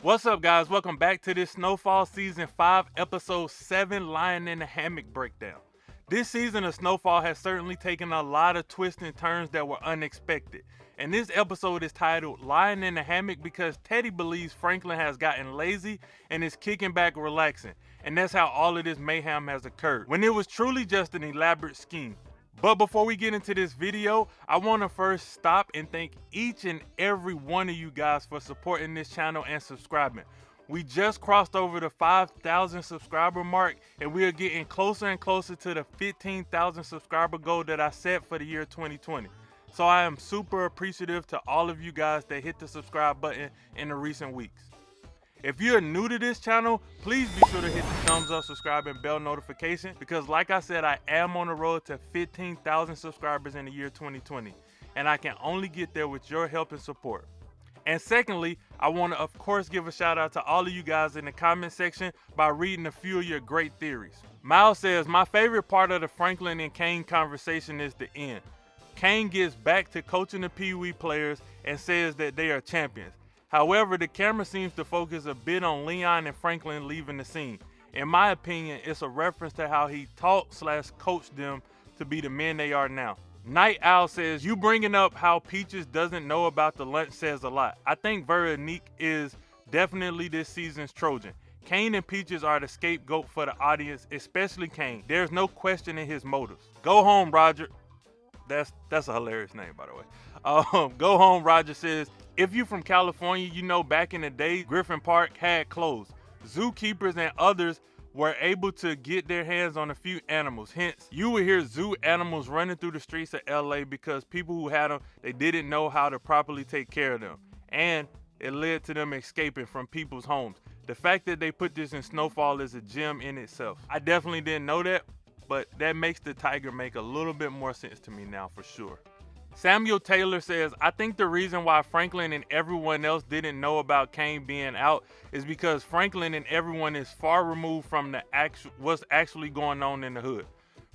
What's up, guys? Welcome back to this Snowfall Season 5, Episode 7, Lying in the Hammock breakdown. This season of Snowfall has certainly taken a lot of twists and turns that were unexpected. And this episode is titled Lying in the Hammock because Teddy believes Franklin has gotten lazy and is kicking back relaxing. And that's how all of this mayhem has occurred, when it was truly just an elaborate scheme. But before we get into this video, I want to first stop and thank each and every one of you guys for supporting this channel and subscribing. We just crossed over the 5,000 subscriber mark, and we are getting closer and closer to the 15,000 subscriber goal that I set for the year 2020. So I am super appreciative to all of you guys that hit the subscribe button in the recent weeks. If you're new to this channel, please be sure to hit the thumbs up, subscribe, and bell notification because like I said, I am on the road to 15,000 subscribers in the year 2020, and I can only get there with your help and support. And secondly, I want to of course give a shout out to all of you guys in the comment section by reading a few of your great theories. Miles says, my favorite part of the Franklin and Kane conversation is the end. Kane gets back to coaching the Pee Wee players and says that they are champions. However, the camera seems to focus a bit on Leon and Franklin leaving the scene. In my opinion, it's a reference to how he taught/coached them to be the men they are now. Night Owl says, you bringing up how Peaches doesn't know about the lunch says a lot. I think Vernique is definitely this season's Trojan. Kane and Peaches are the scapegoat for the audience, especially Kane. There's no question in his motives. Go home, Roger. That's a hilarious name, by the way. Go home, Roger says, if you're from California, you know back in the day, Griffin Park had closed. Zookeepers and others were able to get their hands on a few animals. Hence, you would hear zoo animals running through the streets of LA because people who had them, they didn't know how to properly take care of them. And it led to them escaping from people's homes. The fact that they put this in Snowfall is a gem in itself. I definitely didn't know that, but that makes the tiger make a little bit more sense to me now for sure. Samuel Taylor says, I think the reason why Franklin and everyone else didn't know about Kane being out is because Franklin and everyone is far removed from what's actually going on in the hood.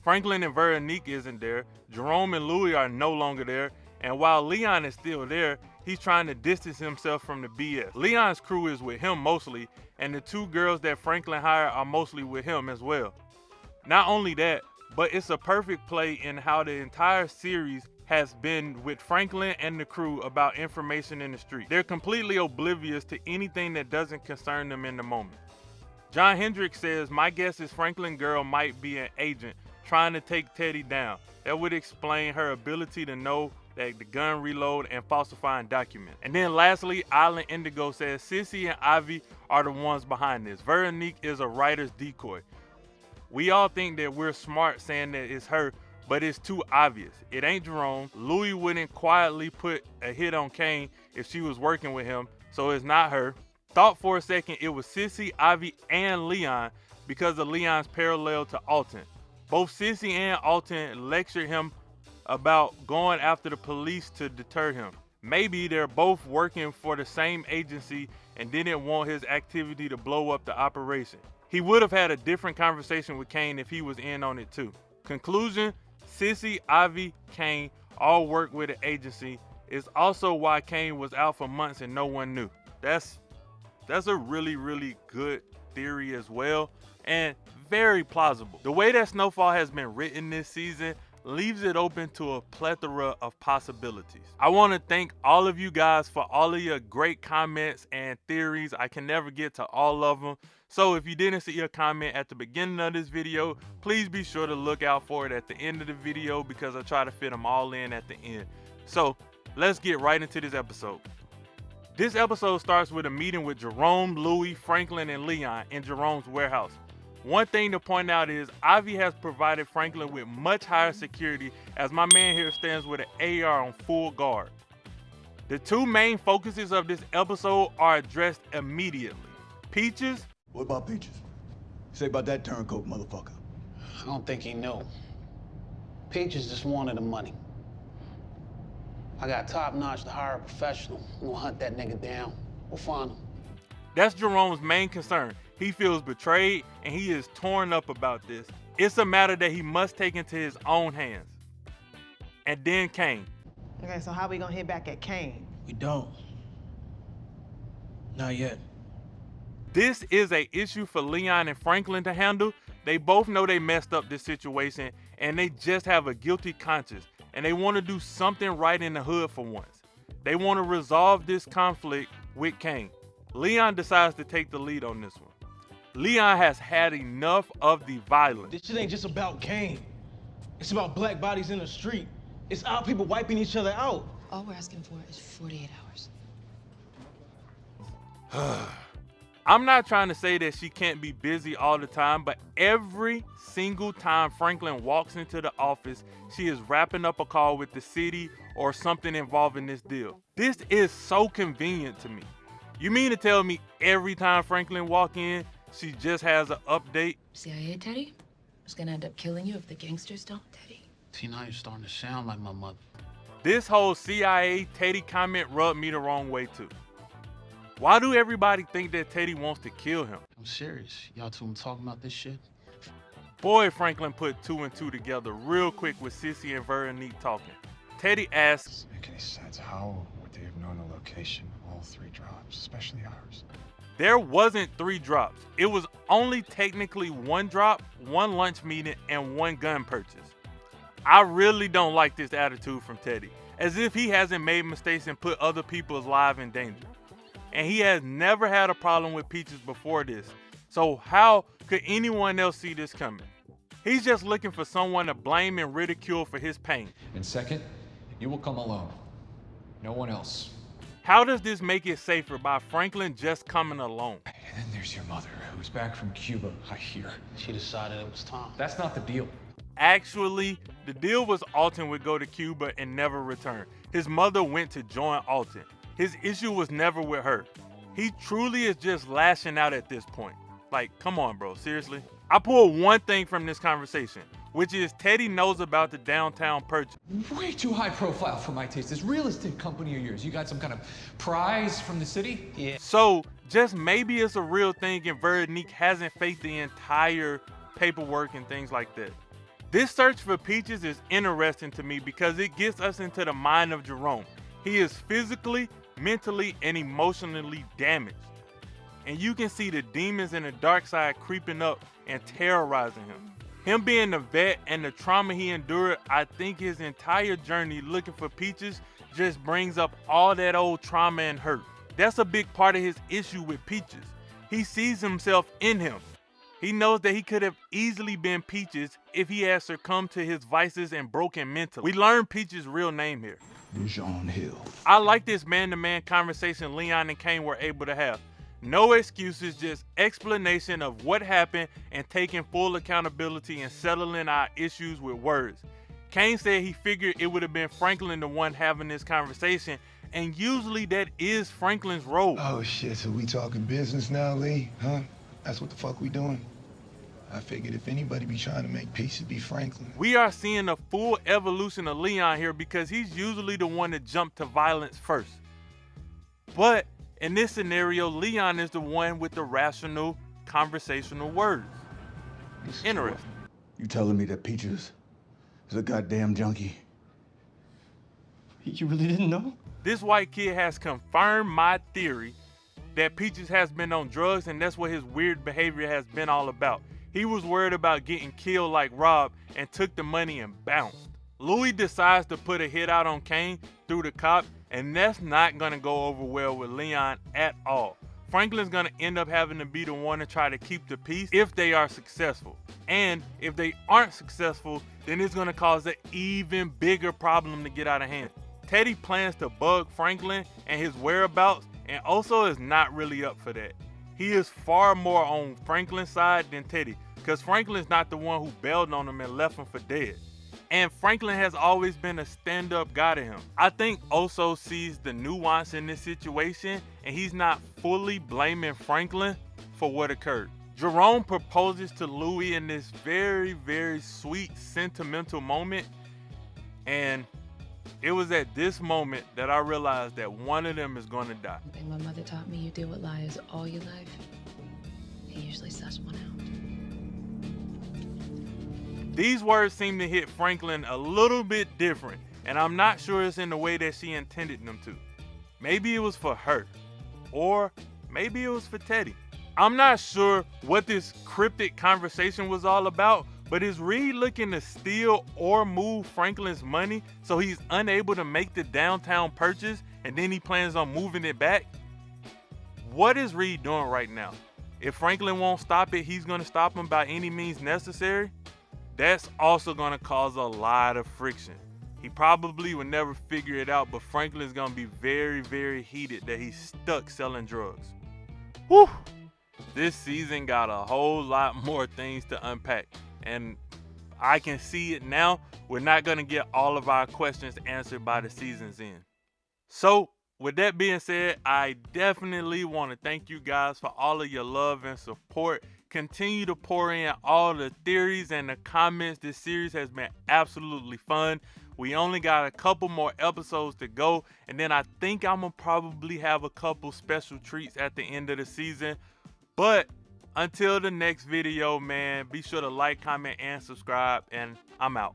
Franklin and Vernique isn't there, Jerome and Louie are no longer there, and while Leon is still there, he's trying to distance himself from the BS. Leon's crew is with him mostly, and the two girls that Franklin hired are mostly with him as well. Not only that, but it's a perfect play in how the entire series has been with Franklin and the crew about information in the street. They're completely oblivious to anything that doesn't concern them in the moment. John Hendricks says, my guess is Franklin girl might be an agent trying to take Teddy down. That would explain her ability to know that the gun reload and falsifying documents. And then lastly, Island Indigo says, Sissy and Ivy are the ones behind this. Vernique is a writer's decoy. We all think that we're smart saying that it's her, but it's too obvious. It ain't Jerome. Louie wouldn't quietly put a hit on Kane if she was working with him, so it's not her. Thought for a second it was Sissy, Ivy, and Leon because of Leon's parallel to Alton. Both Sissy and Alton lectured him about going after the police to deter him. Maybe they're both working for the same agency and didn't want his activity to blow up the operation. He would have had a different conversation with Kane if he was in on it too. Conclusion, Sissy, Ivy, Kane all work with an agency. It's also why Kane was out for months and no one knew. That's a really, really good theory as well, and very plausible. The way that Snowfall has been written this season leaves it open to a plethora of possibilities. I want to thank all of you guys for all of your great comments and theories. I can never get to all of them. So if you didn't see a comment at the beginning of this video, please be sure to look out for it at the end of the video because I try to fit them all in at the end. So let's get right into this episode. This episode starts with a meeting with Jerome, Louie, Franklin, and Leon in Jerome's warehouse. One thing to point out is Ivy has provided Franklin with much higher security as my man here stands with an AR on full guard. The two main focuses of this episode are addressed immediately. Peaches. What about Peaches? Say about that turncoat motherfucker. I don't think he knew. Peaches just wanted the money. I got top notch to hire a professional. We'll hunt that nigga down. We'll find him. That's Jerome's main concern. He feels betrayed and he is torn up about this. It's a matter that he must take into his own hands. And then Kane. Okay, so how we gonna hit back at Kane? We don't. Not yet. This is an issue for Leon and Franklin to handle. They both know they messed up this situation and they just have a guilty conscience and they want to do something right in the hood for once. They want to resolve this conflict with Kane. Leon decides to take the lead on this one. Leon has had enough of the violence. This shit ain't just about Kane. It's about black bodies in the street. It's our people wiping each other out. All we're asking for is 48 hours. I'm not trying to say that she can't be busy all the time, but every single time Franklin walks into the office, she is wrapping up a call with the city or something involving this deal. This is so convenient to me. You mean to tell me every time Franklin walk in, she just has an update? CIA Teddy is gonna end up killing you if the gangsters don't, Teddy. See, now you're starting to sound like my mother. This whole CIA Teddy comment rubbed me the wrong way too. Why do everybody think that Teddy wants to kill him? I'm serious. Y'all two been talking about this shit? Boy, Franklin put 2 and 2 together real quick with Sissy and Vernique talking. Teddy asks, Doesn't make any sense. How would they have known the location of all 3 drops, especially ours? there wasn't 3 drops. It was only technically 1 drop, 1 lunch meeting, and 1 gun purchase. I really don't like this attitude from Teddy, as if he hasn't made mistakes and put other people's lives in danger. And he has never had a problem with Peaches before this, so how could anyone else see this coming? He's just looking for someone to blame and ridicule for his pain. And second, you will come alone. No one else. How does this make it safer by Franklin just coming alone? And then there's your mother, who's back from Cuba, I hear. She decided it was time. That's not the deal. Actually, the deal was Alton would go to Cuba and never return. His mother went to join Alton. His issue was never with her. He truly is just lashing out at this point. Like, come on, bro, seriously? I pulled one thing from this conversation, which is Teddy knows about the downtown purchase. Way too high profile for my taste. This real estate company of yours, you got some kind of prize from the city? Yeah. So, just maybe it's a real thing and Vernique hasn't faked the entire paperwork and things like that. This search for Peaches is interesting to me because it gets us into the mind of Jerome. He is physically, mentally, and emotionally damaged. And you can see the demons in the dark side creeping up and terrorizing him. Him being the vet and the trauma he endured, I think his entire journey looking for Peaches just brings up all that old trauma and hurt. That's a big part of his issue with Peaches. He sees himself in him. He knows that he could have easily been Peaches if he had succumbed to his vices and broken mentally. We learn Peaches' real name here. Jean Hill. I like this man-to-man conversation Leon and Kane were able to have. No excuses, just explanation of what happened and taking full accountability and settling our issues with words. Kane said he figured it would have been Franklin the one having this conversation, and usually that is Franklin's role. Oh shit, so we talking business now, Lee? Huh? That's what the fuck we doing? I figured if anybody be trying to make peace, it'd be Franklin. We are seeing a full evolution of Leon here because he's usually the one to jump to violence first. But in this scenario, Leon is the one with the rational, conversational words. Interesting. You telling me that Peaches is a goddamn junkie? You really didn't know? This white kid has confirmed my theory that Peaches has been on drugs, and that's what his weird behavior has been all about. He was worried about getting killed like Rob and took the money and bounced. Louis decides to put a hit out on Kane through the cop, and that's not gonna go over well with Leon at all. Franklin's gonna end up having to be the one to try to keep the peace if they are successful. And if they aren't successful, then it's gonna cause an even bigger problem to get out of hand. Teddy plans to bug Franklin and his whereabouts, and also is not really up for that. He is far more on Franklin's side than Teddy, because Franklin's not the one who bailed on him and left him for dead. And Franklin has always been a stand-up guy to him. I think Oso sees the nuance in this situation, and he's not fully blaming Franklin for what occurred. Jerome proposes to Louis in this very, very sweet, sentimental moment, and it was at this moment that I realized that one of them is going to die. One thing my mother taught me, you deal with liars all your life. He usually suss one out. These words seem to hit Franklin a little bit different, and I'm not sure it's in the way that she intended them to. Maybe it was for her, or maybe it was for Teddy. I'm not sure what this cryptic conversation was all about, but is Reed looking to steal or move Franklin's money so he's unable to make the downtown purchase and then he plans on moving it back? What is Reed doing right now? If Franklin won't stop it, he's gonna stop him by any means necessary. That's also gonna cause a lot of friction. He probably will never figure it out, but Franklin's gonna be very, very heated that he's stuck selling drugs. Whew! This season got a whole lot more things to unpack, and I can see it now. We're not gonna get all of our questions answered by the season's end. So, with that being said, I definitely want to thank you guys for all of your love and support. Continue to pour in all the theories and the comments. This series has been absolutely fun. We only got a couple more episodes to go, and then I think I'm gonna probably have a couple special treats at the end of the season. But until the next video, man, be sure to like, comment, and subscribe, and I'm out.